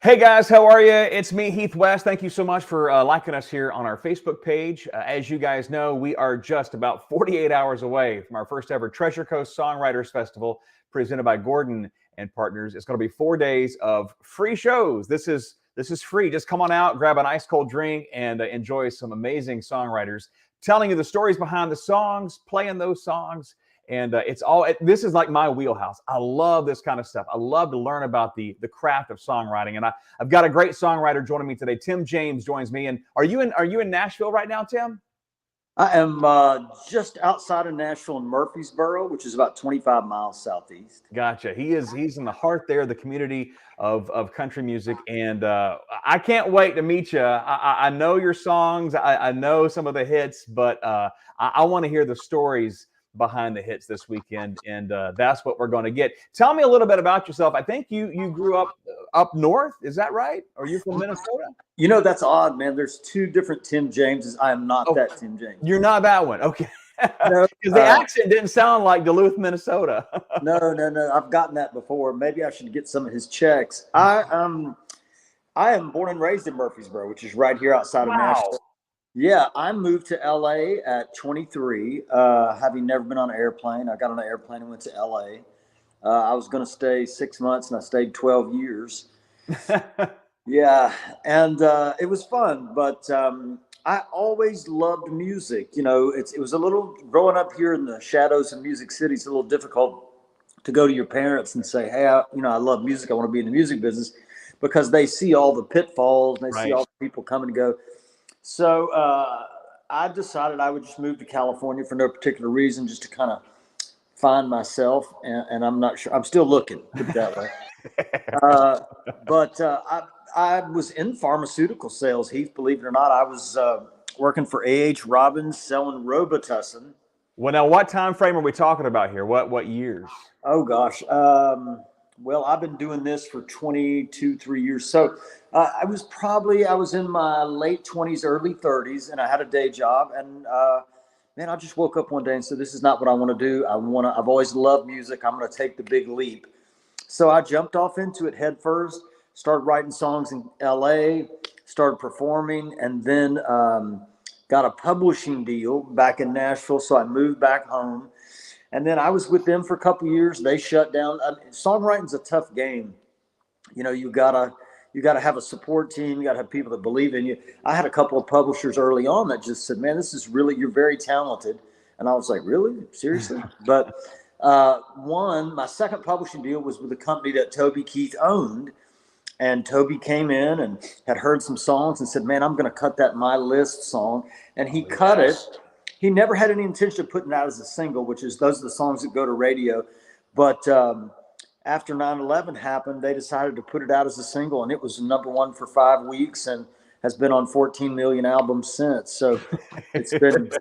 Hey guys, how are you? It's me, Heath West. Thank you so much for liking us here on our Facebook page. As you guys know, we are just about 48 hours away from our first ever Treasure Coast Songwriters Festival presented by Gordon and Partners. It's going to be 4 days of free shows. This is free. Just come on out, grab an ice cold drink, and enjoy some amazing songwriters telling you the stories behind the songs, playing those songs. And this is like my wheelhouse. I love this kind of stuff. I love to learn about the craft of songwriting. And I've got a great songwriter joining me today. Tim James joins me. And are you in Nashville right now, Tim? I am just outside of Nashville in Murfreesboro, which is about 25 miles southeast. Gotcha. He's in the heart there, the community of country music. And I can't wait to meet you. I know your songs. I know some of the hits, but I want to hear the stories behind the hits this weekend, and that's what we're going to get. Tell me a little bit about yourself. I think you grew up north. Is that right? Or you from Minnesota? You know, that's odd, man. There's two different Tim Jameses. I am not that Tim James. You're not that one. Okay. No, because the accent didn't sound like Duluth, Minnesota. No. I've gotten that before. Maybe I should get some of his checks. I am born and raised in Murfreesboro, which is right here outside of Nashville. Yeah, I moved to LA at 23, having never been on an airplane. I got on an airplane and went to LA. I was going to stay 6 months, and I stayed 12 years. Yeah, and it was fun, but I always loved music. You know, it was a little, growing up here in the shadows of Music City, it's a little difficult to go to your parents and say, hey, I love music. I want to be in the music business, because they see all the pitfalls and they see all the people come and go. So I decided I would just move to California for no particular reason, just to kind of find myself. And I'm not sure. I'm still looking, put it that way. But I was in pharmaceutical sales, Heath, believe it or not. I was working for A.H. Robbins selling Robitussin. Well, now, what time frame are we talking about here? What years? Oh, gosh. Well, I've been doing this for 22, 3 years. So I was in my late 20s, early 30s, and I had a day job. And man, I just woke up one day and said, this is not what I want to do. I've always loved music. I'm going to take the big leap. So I jumped off into it head first, started writing songs in LA, started performing, and then got a publishing deal back in Nashville. So I moved back home. And then I was with them for a couple of years. They shut down. Songwriting's a tough game. You know, you gotta have a support team. You gotta have people that believe in you. I had a couple of publishers early on that just said, "Man, you're very talented." And I was like, "Really? Seriously?" But my second publishing deal was with a company that Toby Keith owned. And Toby came in and had heard some songs and said, "Man, I'm going to cut that My List song." And he cut it. He never had any intention of putting it out as a single, those are the songs that go to radio. But after 9/11 happened, they decided to put it out as a single, and it was number one for 5 weeks and has been on 14 million albums since. So it's been,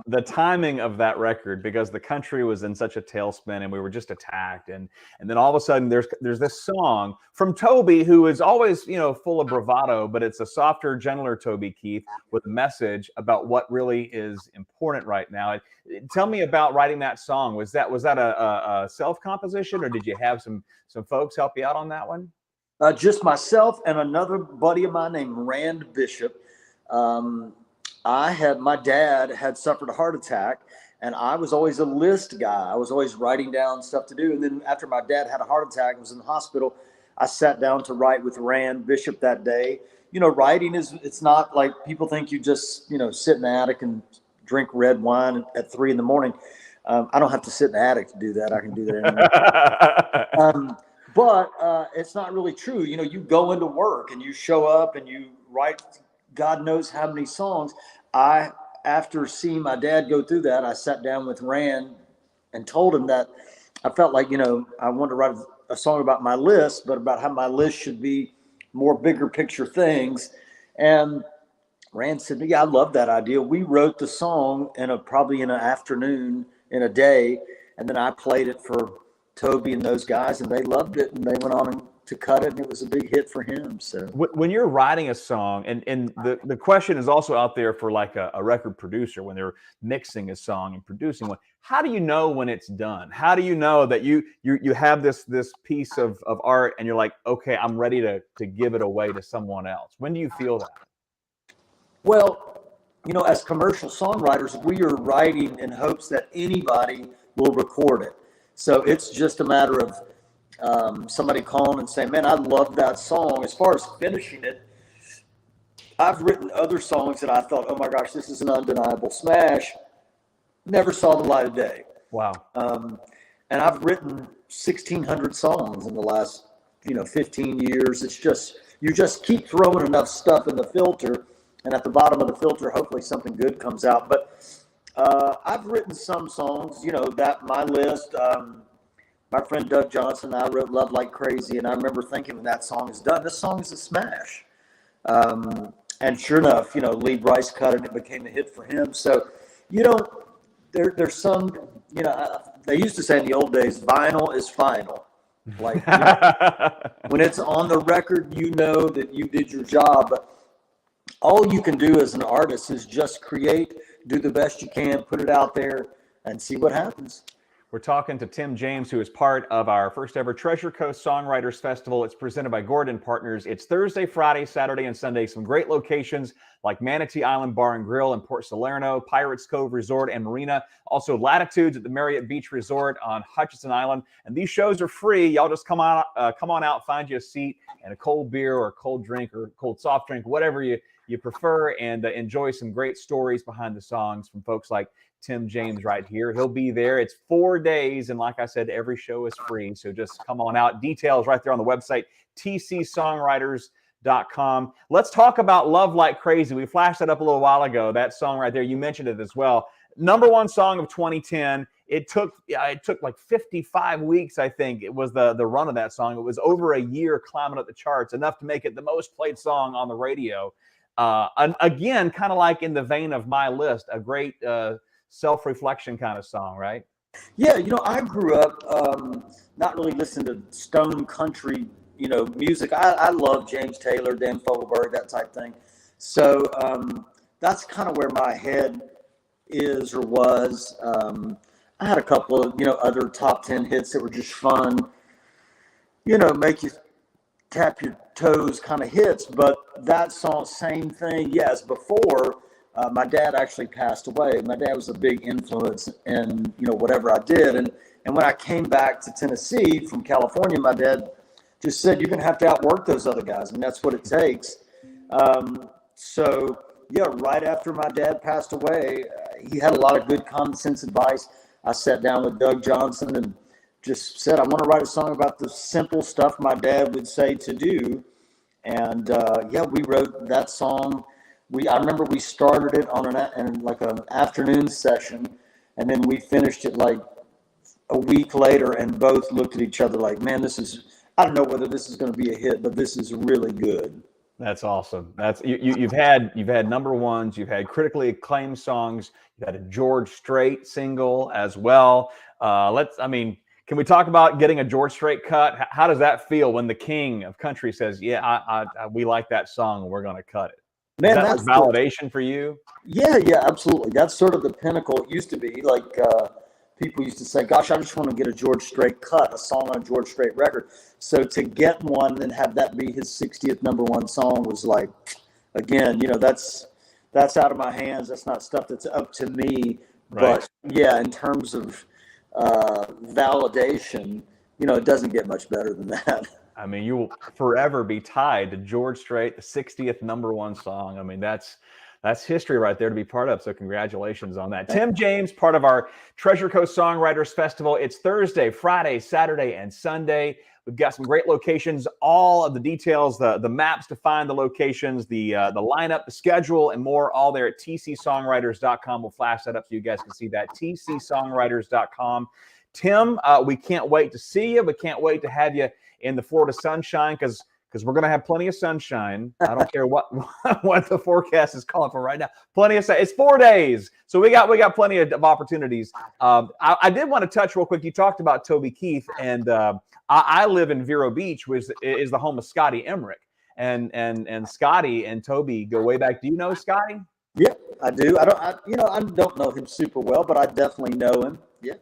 the timing of that record, because the country was in such a tailspin and we were just attacked, and then all of a sudden there's this song from Toby, who is always full of bravado, but it's a softer, gentler Toby Keith with a message about what really is important right now. Tell me about writing that song. Was that a self composition, or did you have some folks help you out on that one? Just myself and another buddy of mine named Rand Bishop. My dad had suffered a heart attack, and I was always a list guy. I was always writing down stuff to do. And then after my dad had a heart attack and was in the hospital, I sat down to write with Rand Bishop that day. Writing it's not like people think you just, sit in the attic and drink red wine at 3 a.m. I don't have to sit in the attic to do that. I can do that anyway. But it's not really true. You go into work and you show up and you write God knows how many songs. After seeing my dad go through that, I sat down with Rand and told him that I felt like, I wanted to write a song about my list, but about how my list should be more bigger picture things. And Rand said, yeah, I love that idea. We wrote the song probably in an afternoon, in a day. And then I played it for Toby and those guys, and they loved it, and they went on to cut it, and it was a big hit for him. So when you're writing a song, and the question is also out there for like a record producer when they're mixing a song and producing one, how do you know when it's done? How do you know that you have this piece of art and you're like, okay, I'm ready to give it away to someone else? When do you feel that? Well, as commercial songwriters, we are writing in hopes that anybody will record it. So it's just a matter of somebody calling and saying, man, I love that song. As far as finishing it, I've written other songs that I thought, oh my gosh, this is an undeniable smash. Never saw the light of day. Wow. And I've written 1,600 songs in the last, 15 years. It's just, you just keep throwing enough stuff in the filter, and at the bottom of the filter, hopefully something good comes out. But I've written some songs, that my list, my friend Doug Johnson and I wrote Love Like Crazy, and I remember thinking when that song is done, this song is a smash. And sure enough, Brice cut it, and it became a hit for him. So, there's some, they used to say in the old days, vinyl is final. Like, when it's on the record, that you did your job. But all you can do as an artist is just create, do the best you can, put it out there, and see what happens. We're talking to Tim James, who is part of our first ever Treasure Coast Songwriters Festival. It's presented by Gordon Partners. It's Thursday, Friday, Saturday, and Sunday. Some great locations like Manatee Island Bar and Grill in Port Salerno, Pirates Cove Resort and Marina. Also Latitudes at the Marriott Beach Resort on Hutchinson Island. And these shows are free. Y'all just come on out, find you a seat and a cold beer or a cold drink or cold soft drink, whatever you prefer, and enjoy some great stories behind the songs from folks like Tim James right here. He'll be there. It's 4 days, and like I said, every show is free, so just come on out. Details right there on the website, tcsongwriters.com. Let's talk about Love Like Crazy. We flashed that up a little while ago, that song right there. You mentioned it as well. #1 song of 2010. It took like 55 weeks, I think. It was the run of that song. It was over a year climbing up the charts, enough to make it the most played song on the radio. And again, kind of like in the vein of my list, a great self-reflection kind of song, right? Yeah, I grew up not really listening to stone country, music. I love James Taylor, Dan Fogelberg, that type thing. So that's kind of where my head is or was. I had a couple of, other top 10 hits that were just fun, make you tap your toes kind of hits. But that song, same thing. Yes, before my dad actually passed away. My dad was a big influence in, whatever I did. And when I came back to Tennessee from California, my dad just said, you're going to have to outwork those other guys. And that's what it takes. So, yeah, right after my dad passed away, he had a lot of good common sense advice. I sat down with Doug Johnson and just said, I want to write a song about the simple stuff my dad would say to do. And, we wrote that song. I remember we started it on an afternoon session, and then we finished it like a week later, and both looked at each other like, man, I don't know whether this is going to be a hit, but this is really good. That's awesome. That's you've had #1s, you've had critically acclaimed songs, you've had a George Strait single as well. Can we talk about getting a George Strait cut? How does that feel when the king of country says, yeah, we like that song and we're going to cut it? Man, that's validation for you? Yeah, absolutely. That's sort of the pinnacle. It used to be like people used to say, gosh, I just want to get a George Strait cut, a song on a George Strait record. So to get one and have that be his 60th #1 song was like, again, that's out of my hands. That's not stuff that's up to me. Right. But yeah, in terms of validation, it doesn't get much better than that. I mean, you will forever be tied to George Strait, the 60th #1 song. I mean, that's history right there to be part of. So congratulations on that. Tim James, part of our Treasure Coast Songwriters Festival. It's Thursday, Friday, Saturday, and Sunday. We've got some great locations, all of the details, the maps to find the locations, the lineup, the schedule, and more, all there at tcsongwriters.com. We'll flash that up so you guys can see that, tcsongwriters.com. Tim, we can't wait to see you. We can't wait to have you in the Florida sunshine, because we're going to have plenty of sunshine. I don't care what the forecast is calling for right now. Plenty of sun. It's 4 days, so we got plenty of opportunities. I did want to touch real quick. You talked about Toby Keith, and I live in Vero Beach, which is the home of Scotty Emmerich, and Scotty and Toby go way back. Do you know Scotty? Yeah, I do. I don't know him super well, but I definitely know him. Yeah.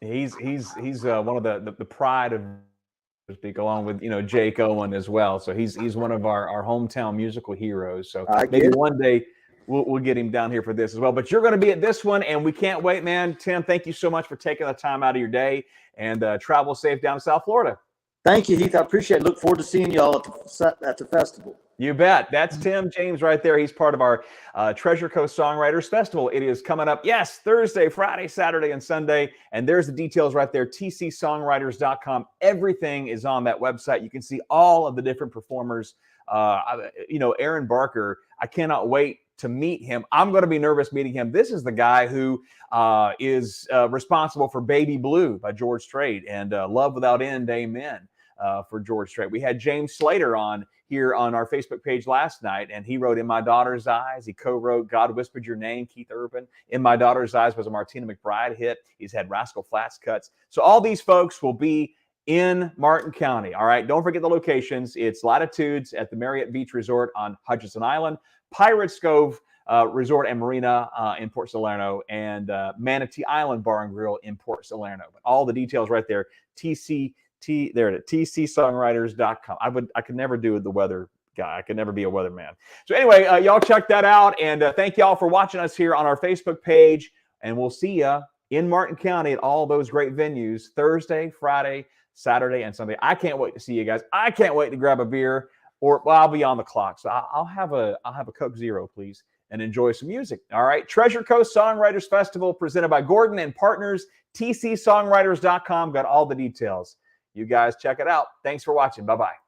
He's one of the pride of, to speak, along with Jake Owen as well. So he's one of our hometown musical heroes. So I maybe get it. one day we'll get him down here for this as well. But you're going to be at this one, and we can't wait, man. Tim, thank you so much for taking the time out of your day, and travel safe down to South Florida. Thank you, Heath. I appreciate it. Look forward to seeing y'all at the festival. You bet. That's Tim James right there. He's part of our Treasure Coast Songwriters Festival. It is coming up, yes, Thursday, Friday, Saturday, and Sunday. And there's the details right there, tcsongwriters.com. Everything is on that website. You can see all of the different performers. Aaron Barker, I cannot wait to meet him. I'm going to be nervous meeting him. This is the guy who is responsible for Baby Blue by George Strait and Love Without End, Amen. For George Strait. We had James Slater on here on our Facebook page last night, and he wrote In My Daughter's Eyes. He co-wrote God Whispered Your Name, Keith Urban. In My Daughter's Eyes was a Martina McBride hit. He's had Rascal Flatts cuts. So all these folks will be in Martin County. All right, don't forget the locations. It's Latitudes at the Marriott Beach Resort on Hutchinson Island, Pirates Cove Resort and Marina in Port Salerno, and Manatee Island Bar and Grill in Port Salerno. But all the details right there, tcsongwriters.com. I could never do the weather guy. I could never be a weatherman. So anyway, y'all check that out, and thank y'all for watching us here on our Facebook page, and we'll see you in Martin County at all those great venues Thursday, Friday, Saturday, and Sunday. I can't wait to see you guys. I can't wait to grab a beer, or I'll be on the clock. So I'll have a Coke Zero, please, and enjoy some music. All right. Treasure Coast Songwriters Festival presented by Gordon and Partners. tcsongwriters.com got all the details. You guys check it out. Thanks for watching. Bye-bye.